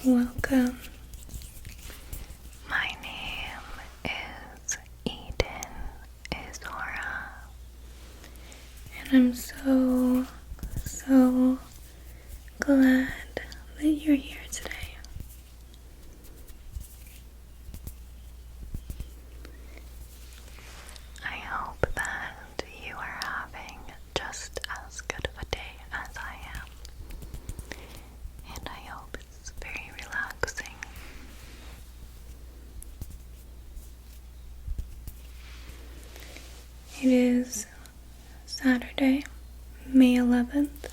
Welcome. My name is Eden Izora, and I'm so glad that you're here today. I hope that you are having just as good of a day as I am, and I hope it's very relaxing. It is Saturday, May 11th,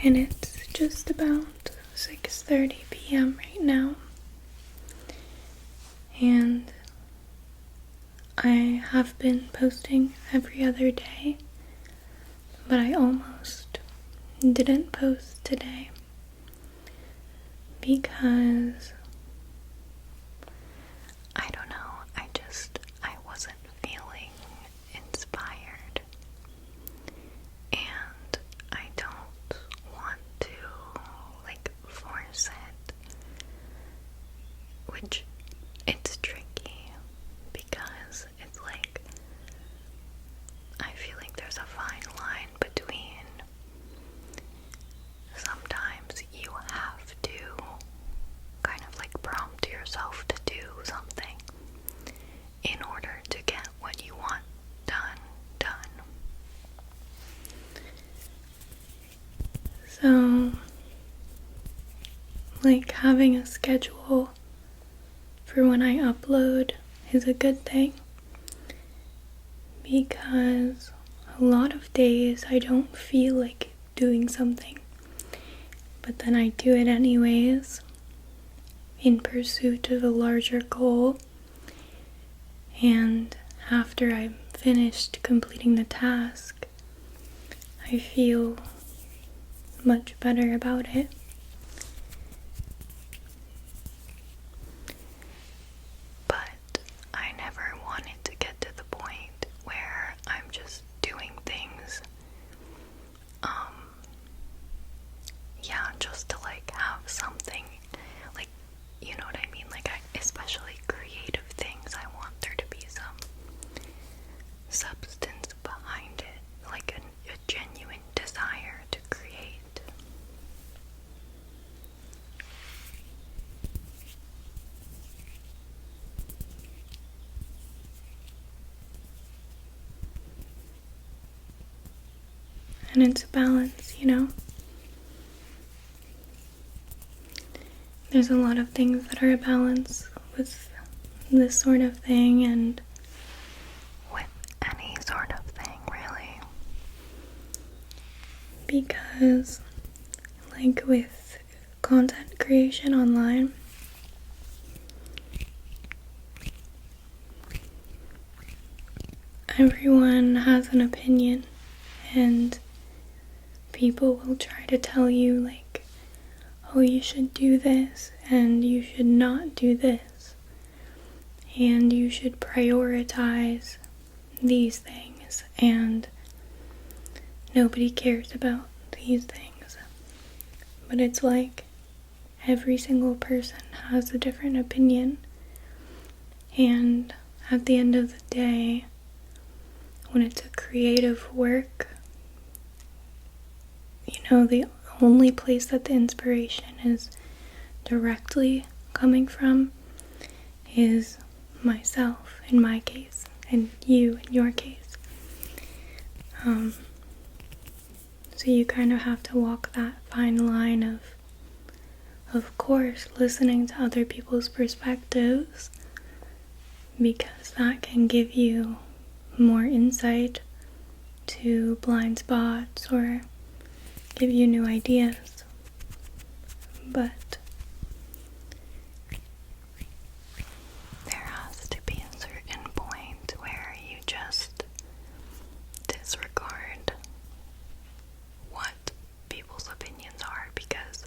and it's just about 6:30 p.m. right now, and I have been posting every other day, but I almost didn't post today because I don't know, I wasn't feeling inspired, and I don't want to force it, which it's tricky because it's I feel like there's a fine line between sometimes you have to kind of prompt yourself to do something in order to get what you want done. So, having a schedule for when I upload is a good thing, because a lot of days I don't feel like doing something, but then I do it anyways in pursuit of a larger goal, and after I'm finished completing the task, I feel much better about it. But I never wanted to get to the point where I'm just doing things, just to have something, you know what I mean? Especially creative things, I want there to be some substance behind it, a genuine desire to create. And it's a balance, There's a lot of things that are a balance with this sort of thing, and with any sort of thing, really. Because, with content creation online, everyone has an opinion, and people will try to tell you, oh, you should do this, and you should not do this, and you should prioritize these things, and nobody cares about these things. But it's every single person has a different opinion, and at the end of the day, when it's a creative work, the only place that the inspiration is directly coming from is myself, in my case, and you, in your case. So you kind of have to walk that fine line of course, listening to other people's perspectives, because that can give you more insight to blind spots or give you new ideas. But there has to be a certain point where you just disregard what people's opinions are, because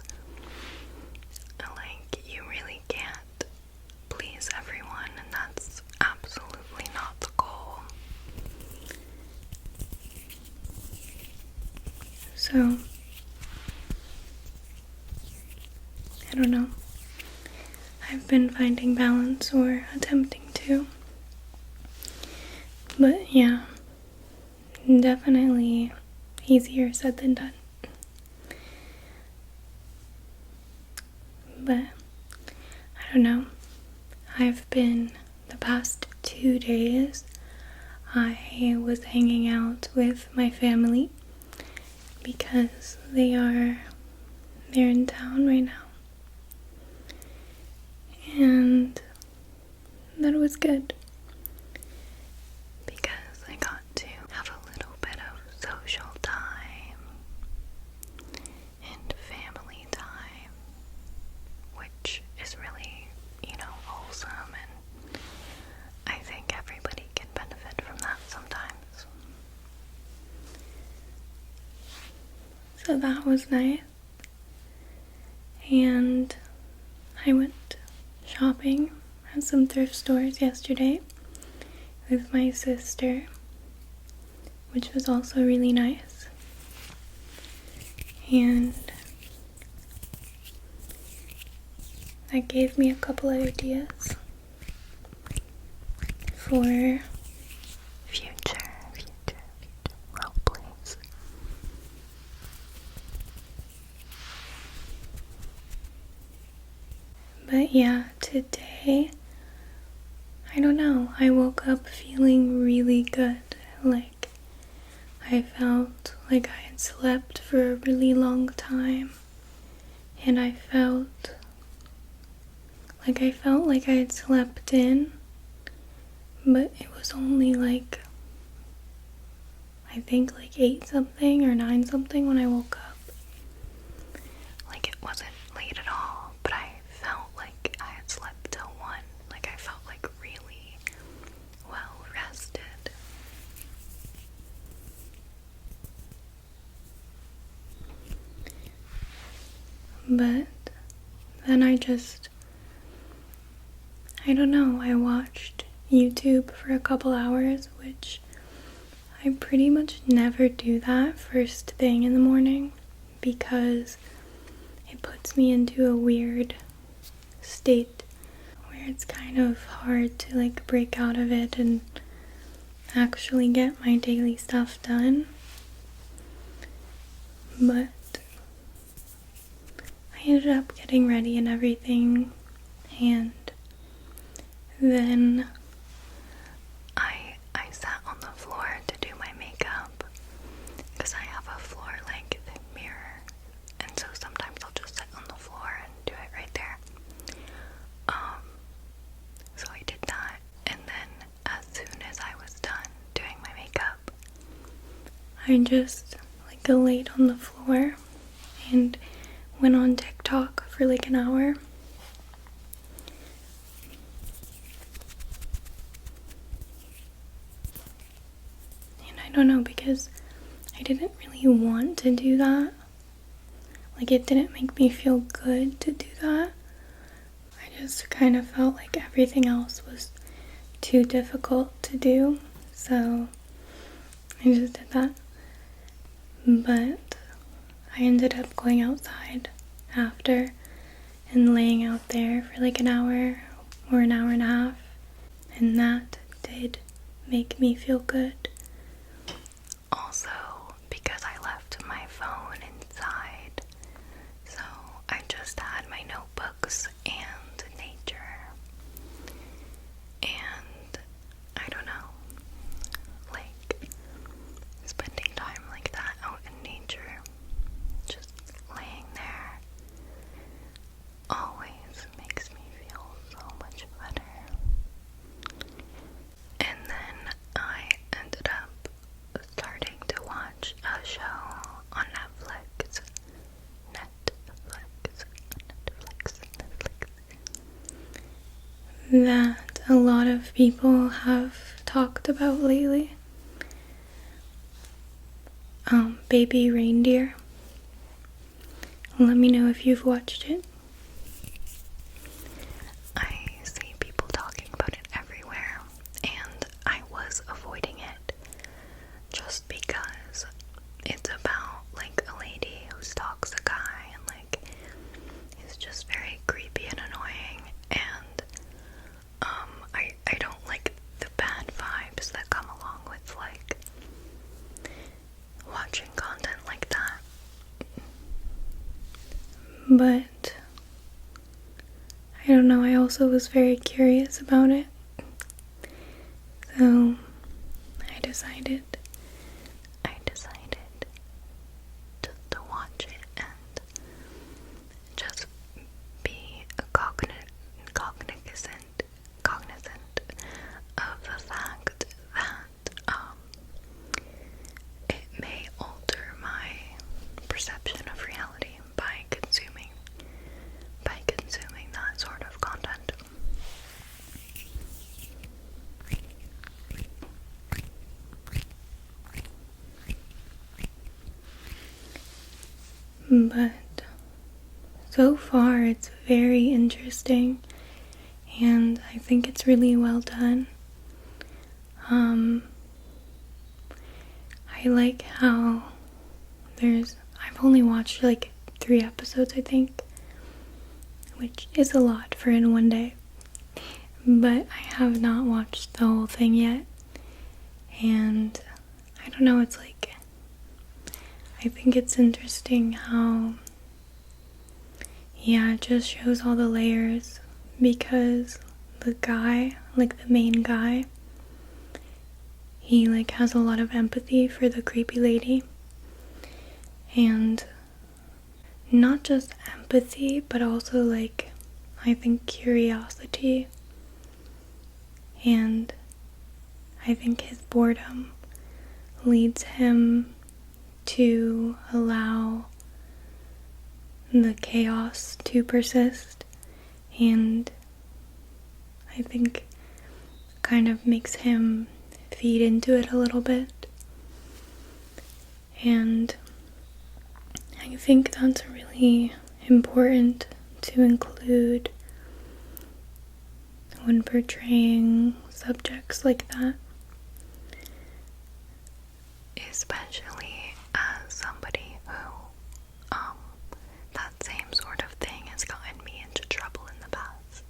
you really can't please everyone, and that's absolutely not the goal. So I don't know. I've been finding balance, or attempting to. But yeah, definitely easier said than done. But I don't know. The past 2 days, I was hanging out with my family because they're in town right now. And that was good because I got to have a little bit of social time and family time, which is really, wholesome, and I think everybody can benefit from that sometimes. So that was nice. And I went shopping at some thrift stores yesterday with my sister, which was also really nice. And that gave me a couple of ideas for future role plays. But yeah, today, I don't know, I woke up feeling really good. Like, I felt like I had slept for a really long time, and I felt like I had slept in, but it was only like, I think like 8 something or 9 something when I woke up. Like, it wasn't late at all, but I felt like I had slept till 1. Like, I felt like really well rested. But then I don't know, I watched YouTube for a couple hours, which I pretty much never do that first thing in the morning because it puts me into a weird state where it's kind of hard to like break out of it and actually get my daily stuff done. But I ended up getting ready and everything, and then I sat on the floor to do my makeup because I have a floor length mirror, and so sometimes I'll just sit on the floor and do it right there. So I did that, and then as soon as I was done doing my makeup, I just like laid on the floor and went on TikTok for like an hour. And I don't know, because I didn't really want to do that. Like, it didn't make me feel good to do that. I just kind of felt like everything else was too difficult to do, so I just did that. But I ended up going outside after and laying out there for like an hour or an hour and a half, and that did make me feel good. Also, because I left my phone inside, so I just had my notebooks and nature, and I don't know, like, spending time like that out in nature, just laying there, always makes me feel so much better. And then I ended up starting to watch a show on Netflix, that a lot of people have talked about lately. Baby Reindeer. Let me know if you've watched it. I see people talking about it everywhere, and I was avoiding it just because it's about like a lady who stalks a guy and like is just very But I don't know, I also was very curious about it. So I decided just to watch it and just be cognizant of the fact that it may alter my perception of reality by consuming that sort of content. But so far it's very interesting, and I think it's really well done. I like how I've only watched like 3 episodes, I think, which is a lot for in one day, but I have not watched the whole thing yet, and I don't know, it's like, I think it's interesting how, it just shows all the layers, because the guy, like the main guy, he like has a lot of empathy for the creepy lady, and not just empathy, but also like, I think curiosity, and I think his boredom leads him to allow the chaos to persist, and I think kind of makes him feed into it a little bit. And I think that's really important to include when portraying subjects like that. Especially as somebody who, that same sort of thing has gotten me into trouble in the past.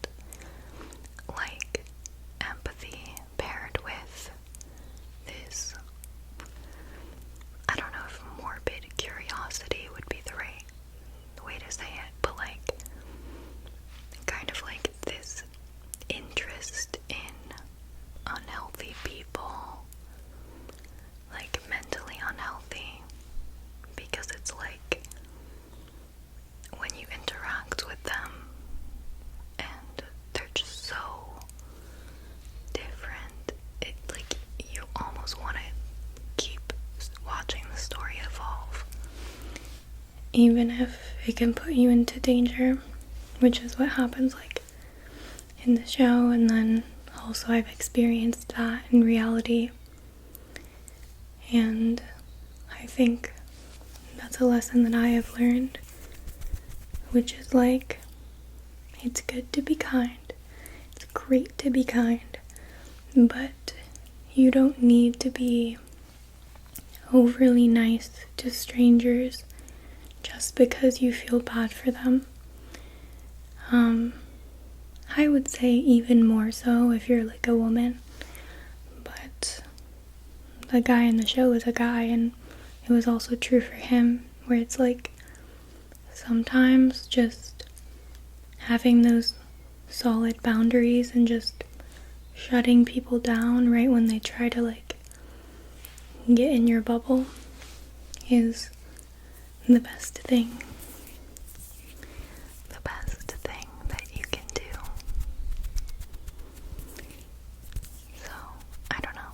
Like, empathy paired with this, I don't know if morbid curiosity would be the right way to say it, but like, kind of like this interest in unhealthy people, like mentally unhealthy, because it's like, when you interact with them and they're just so different, it like, you almost want to keep watching the story evolve, even if it can put you into danger, which is what happens like in the show. And then also I've experienced that in reality, and I think that's a lesson that I have learned, which is like, it's good to be kind, it's great to be kind, but you don't need to be overly nice to strangers just because you feel bad for them. I would say even more so if you're like a woman, but the guy in the show was a guy, and it was also true for him, where it's like, sometimes just having those solid boundaries and just shutting people down right when they try to like get in your bubble is the best thing. The best thing that you can do. So, I don't know.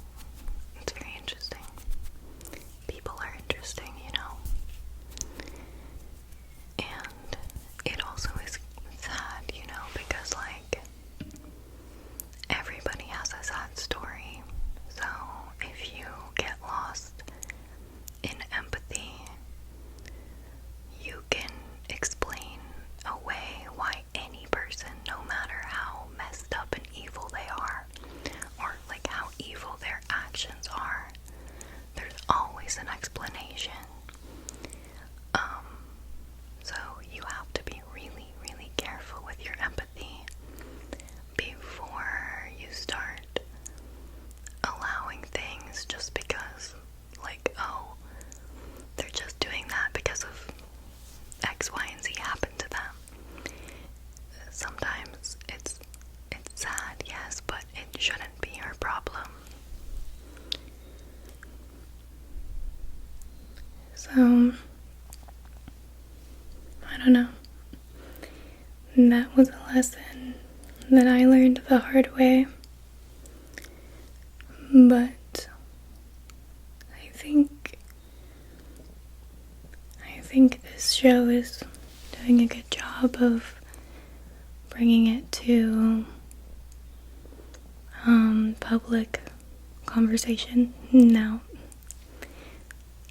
It's very interesting. People are interesting, you know. And it also is sad, you know, because like, everybody has a sad story. So if you get lost in empathy, you can So, I don't know. And that was a lesson that I learned the hard way. But I think this show is doing a good job of bringing it to public conversation now.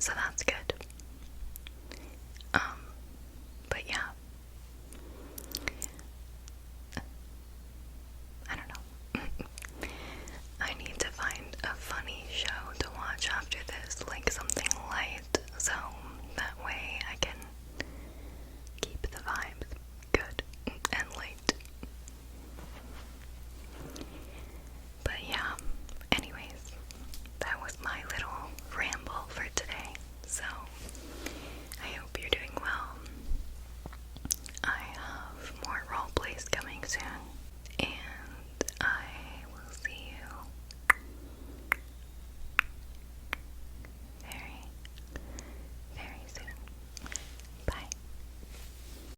So that's good.